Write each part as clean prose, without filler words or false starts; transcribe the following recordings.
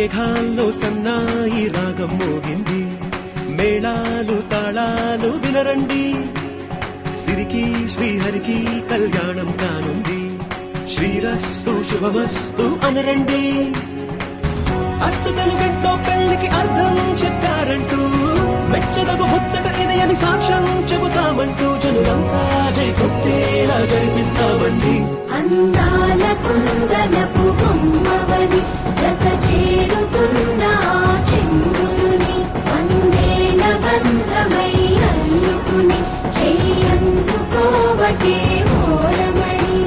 మేఘాల్లో సన్నాయి రాగం మోగింది, మేళాలు తాళాలు వినరండి, సిరికి శ్రీహరికి కళ్యాణం కానుంది, శ్రీరస్తు శుభమస్తు అనరండి. అచ్చతలు గంటో పెళ్లికి అర్థం చెప్పారంటూ, మెచ్చదగు ముచ్చట ఇది అని సాక్ష్యం చెబుతామంటూ, జనులంతా జై కొట్టేలా జరిపిస్తామండి. అందాల కుందనపు బొమ్మవని జత చేరుతున్న చెంగురుని, వందేల బంధమై అల్లుకుని చెయ్యందుకోవటే ఓరమణి.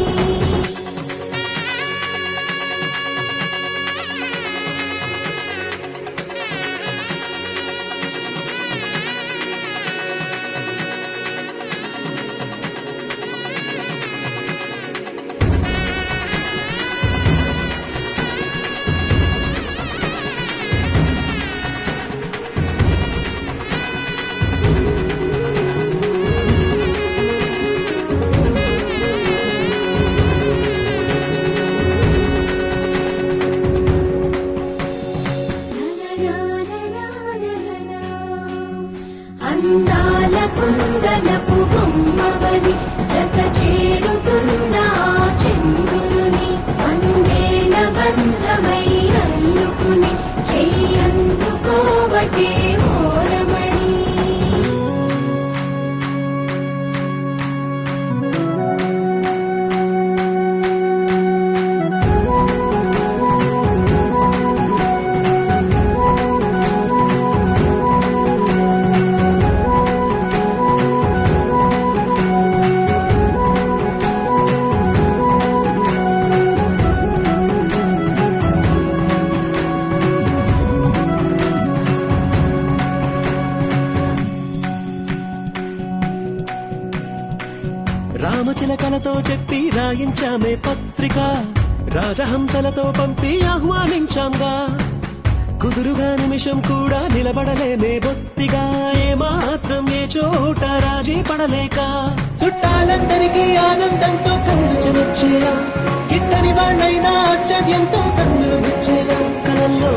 అందాల కుందనపు బొమ్మవని జత చేరుతున్న చెంగురుని, వందేల బంధమై అల్లుకుని చెయ్యందుకోవటే ఓరమణి. రామచిలకలతో చెప్పి రాయించామే పత్రిక, రాజహంసలతో పంపి ఆహ్వానించాంగా, కుదురుగా నిమిషం కూడా నిలబడలేమే బొత్తిగా, ఏమాత్రం ఏ చోట రాజీ పడలేక, చుట్టాలందరికీ ఆనందంతో కళ్ళు చెమర్చేలా, గిట్టని వాళ్ళైనా ఆశ్చర్యంతో కన్నులు విచ్చేలా, కలల్లో